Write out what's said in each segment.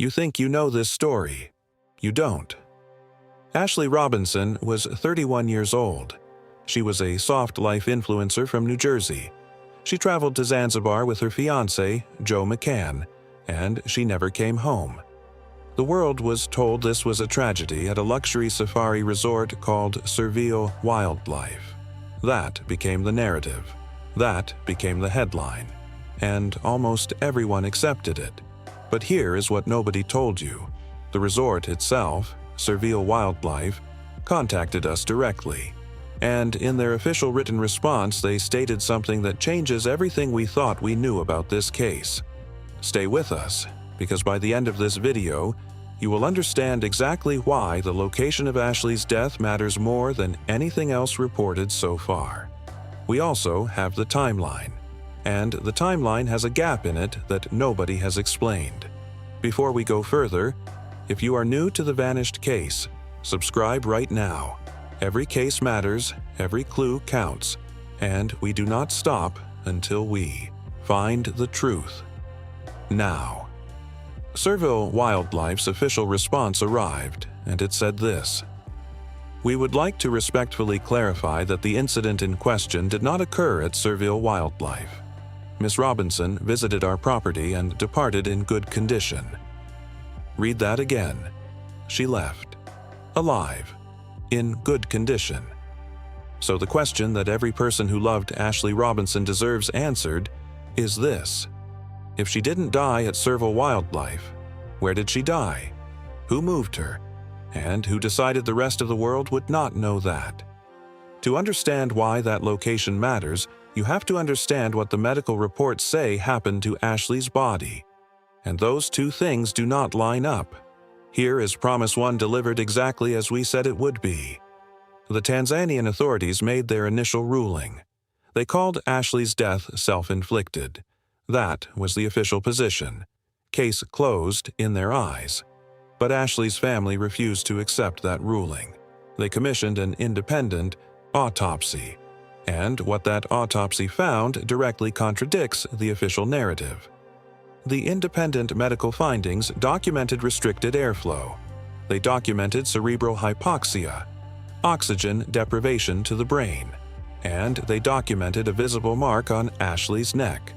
You think you know this story. You don't. Ashlee Robinson was 31 years old. She was a soft life influencer from New Jersey. She traveled to Zanzibar with her fiancé, Joe McCann, and she never came home. The world was told this was a tragedy at a luxury safari resort called Serville Wildlife. That became the narrative. That became the headline. And almost everyone accepted it. But here is what nobody told you. The resort itself, Serville Wildlife, contacted us directly. And in their official written response, they stated something that changes everything we thought we knew about this case. Stay with us, because by the end of this video, you will understand exactly why the location of Ashlee's death matters more than anything else reported so far. We also have the timeline, and the timeline has a gap in it that nobody has explained. Before we go further, if you are new to the vanished case, subscribe right now. Every case matters, every clue counts, and we do not stop until we find the truth. Now. Serville Wildlife's official response arrived, and it said this: "We would like to respectfully clarify that the incident in question did not occur at Serville Wildlife. Ms. Robinson visited our property and departed in good condition." Read that again. She left. Alive. In good condition. So the question that every person who loved Ashlee Robinson deserves answered is this: if she didn't die at Serville Wildlife, where did she die? Who moved her? And who decided the rest of the world would not know that? To understand why that location matters, you have to understand what the medical reports say happened to Ashlee's body. And those two things do not line up. Here is Promise 1 delivered exactly as we said it would be. The Tanzanian authorities made their initial ruling. They called Ashlee's death self-inflicted. That was the official position. Case closed in their eyes. But Ashlee's family refused to accept that ruling. They commissioned an independent autopsy. And what that autopsy found directly contradicts the official narrative. The independent medical findings documented restricted airflow. They documented cerebral hypoxia, oxygen deprivation to the brain, and they documented a visible mark on Ashlee's neck.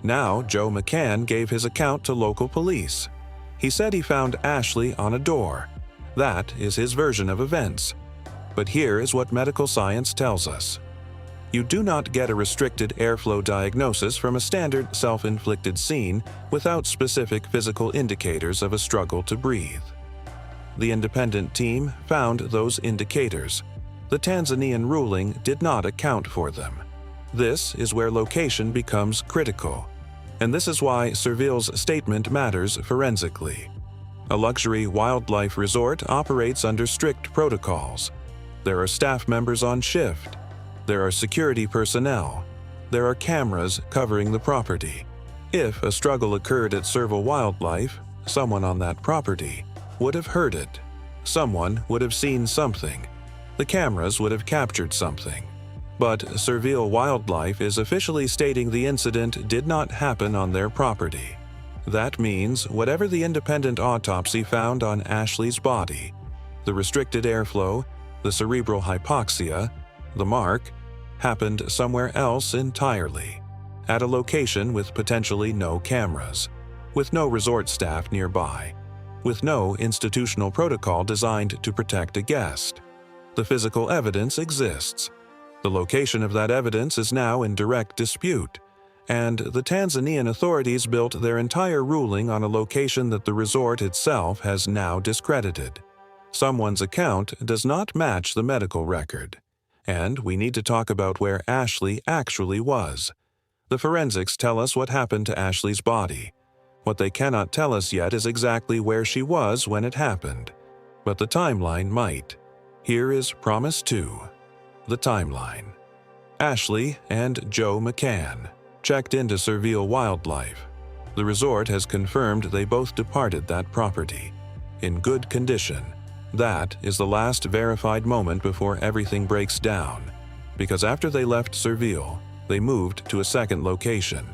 Now, Joe McCann gave his account to local police. He said he found Ashlee on a door. That is his version of events. But here is what medical science tells us. You do not get a restricted airflow diagnosis from a standard self-inflicted scene without specific physical indicators of a struggle to breathe. The independent team found those indicators. The Tanzanian ruling did not account for them. This is where location becomes critical. And this is why Serville's statement matters forensically. A luxury wildlife resort operates under strict protocols. There are staff members on shift. There are security personnel. There are cameras covering the property. If a struggle occurred at Serville Wildlife, someone on that property would have heard it. Someone would have seen something. The cameras would have captured something. But Serville Wildlife is officially stating the incident did not happen on their property. That means whatever the independent autopsy found on Ashlee's body, the restricted airflow, the cerebral hypoxia, the mark, happened somewhere else entirely, at a location with potentially no cameras, with no resort staff nearby, with no institutional protocol designed to protect a guest. The physical evidence exists. The location of that evidence is now in direct dispute, and the Tanzanian authorities built their entire ruling on a location that the resort itself has now discredited. Someone's account does not match the medical record. And we need to talk about where Ashlee actually was. The forensics tell us what happened to Ashlee's body. What they cannot tell us yet is exactly where she was when it happened. But the timeline might. Here is Promise 2. The timeline. Ashlee and Joe McCann checked into Serville Wildlife. The resort has confirmed they both departed that property. In good condition. That is the last verified moment before everything breaks down, because after they left Serville, they moved to a second location.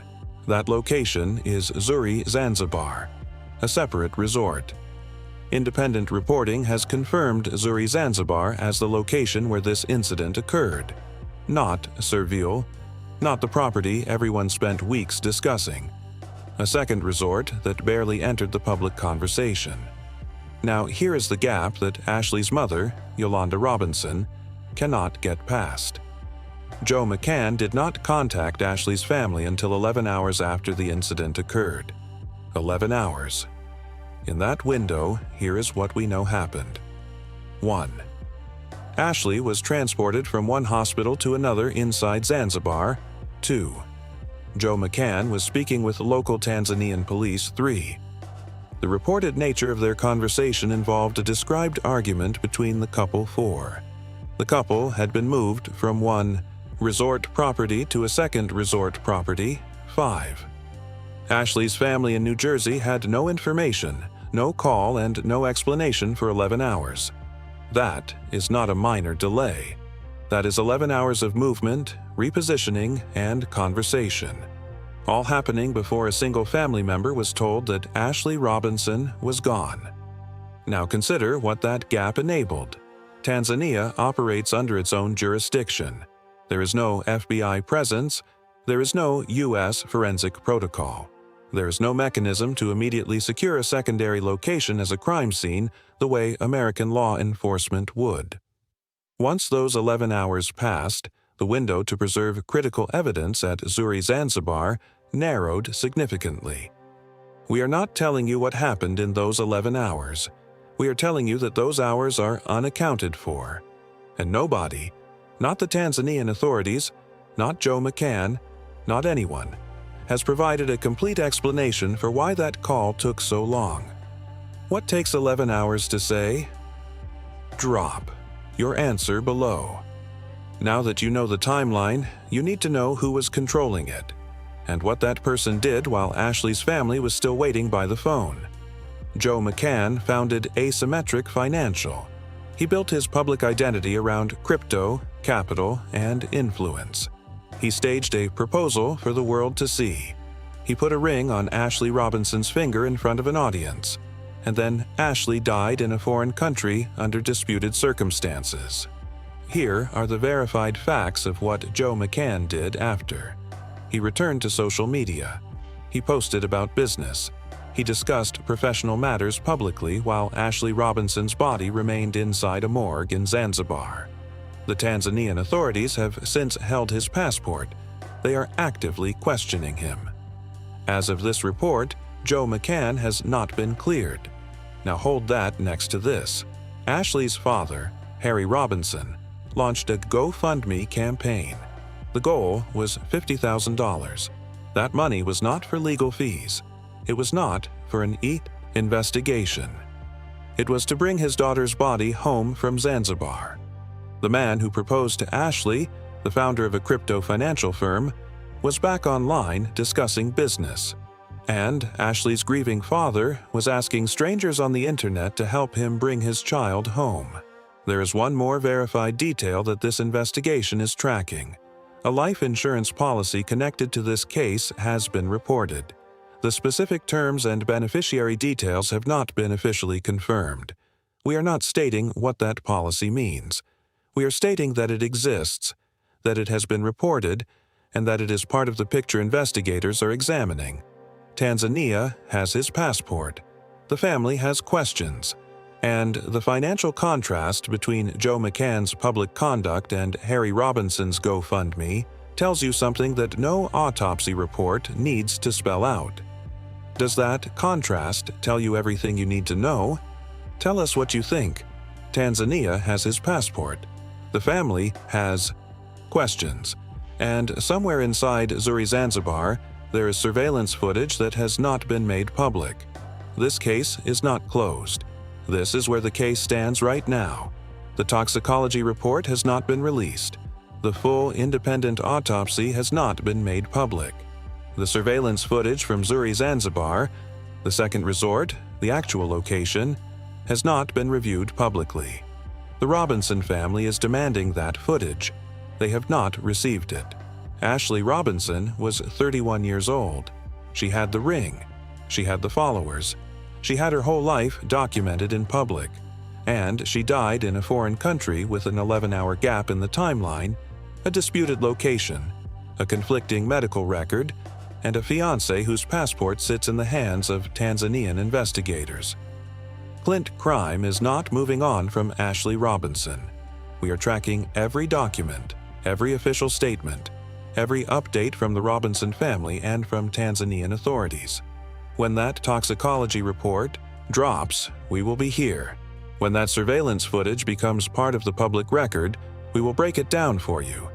That location is Zuri Zanzibar. a separate resort. Independent reporting has confirmed Zuri Zanzibar as the location where this incident occurred, not Serville, not the property everyone spent weeks discussing, a second resort that barely entered the public conversation. Now here is the gap that Ashlee's mother, Yolanda Robinson, cannot get past. Joe McCann did not contact Ashlee's family until 11 hours after the incident occurred. 11 hours. In that window, here is what we know happened. 1. Ashlee was transported from one hospital to another inside Zanzibar. 2. Joe McCann was speaking with local Tanzanian police. 3. The reported nature of their conversation involved a described argument between the couple. 4. The couple had been moved from one resort property to a second resort property. 5. Ashlee's family in New Jersey had no information, no call, and no explanation for 11 hours. That is not a minor delay. That is 11 hours of movement, repositioning, and conversation, all happening before a single family member was told that Ashlee Robinson was gone. Now consider what that gap enabled. Tanzania operates under its own jurisdiction. There is no FBI presence. There is no U.S. forensic protocol. There is no mechanism to immediately secure a secondary location as a crime scene the way American law enforcement would. Once those 11 hours passed, the window to preserve critical evidence at Zuri Zanzibar narrowed significantly. We are not telling you what happened in those 11 hours. We are telling you that those hours are unaccounted for. And nobody, not the Tanzanian authorities, not Joe McCann, not anyone, has provided a complete explanation for why that call took so long. What takes 11 hours to say? Drop your answer below. Now that you know the timeline, you need to know who was controlling it, and what that person did while Ashlee's family was still waiting by the phone. Joe McCann founded Asymmetric Financial. He built his public identity around crypto, capital, and influence. He staged a proposal for the world to see. He put a ring on Ashlee Robinson's finger in front of an audience, and then Ashlee died in a foreign country under disputed circumstances. Here are the verified facts of what Joe McCann did after. He returned to social media. He posted about business. He discussed professional matters publicly while Ashlee Robinson's body remained inside a morgue in Zanzibar. The Tanzanian authorities have since held his passport. They are actively questioning him. As of this report, Joe McCann has not been cleared. Now hold that next to this. Ashlee's father, Harry Robinson, launched a GoFundMe campaign. The goal was $50,000. That money was not for legal fees. It was not for an investigation. It was to bring his daughter's body home from Zanzibar. The man who proposed to Ashlee, the founder of a crypto financial firm, was back online discussing business. And Ashlee's grieving father was asking strangers on the internet to help him bring his child home. There is one more verified detail that this investigation is tracking. A life insurance policy connected to this case has been reported. The specific terms and beneficiary details have not been officially confirmed. We are not stating what that policy means. We are stating that it exists, that it has been reported, and that it is part of the picture investigators are examining. Tanzania has his passport. The family has questions. And the financial contrast between Joe McCann's public conduct and Harry Robinson's GoFundMe tells you something that no autopsy report needs to spell out. Does that contrast tell you everything you need to know? Tell us what you think. Tanzania has his passport. The family has questions. And somewhere inside Zuri Zanzibar, there is surveillance footage that has not been made public. This case is not closed. This is where the case stands right now. The toxicology report has not been released. The full independent autopsy has not been made public. The surveillance footage from Zuri Zanzibar, the second resort, the actual location, has not been reviewed publicly. The Robinson family is demanding that footage. They have not received it. Ashlee Robinson was 31 years old. She had the ring. She had the followers. She had her whole life documented in public, and she died in a foreign country with an 11-hour gap in the timeline, a disputed location, a conflicting medical record, and a fiancé whose passport sits in the hands of Tanzanian investigators. Clint Crime is not moving on from Ashlee Robinson. We are tracking every document, every official statement, every update from the Robinson family and from Tanzanian authorities. When that toxicology report drops, we will be here. When that surveillance footage becomes part of the public record, we will break it down for you.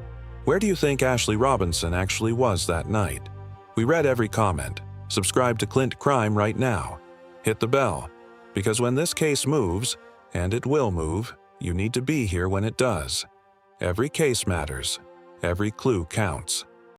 Where do you think Ashlee Robinson actually was that night? We read every comment. Subscribe to Clint Crime right now. Hit the bell, because when this case moves, and it will move, you need to be here when it does. Every case matters. Every clue counts.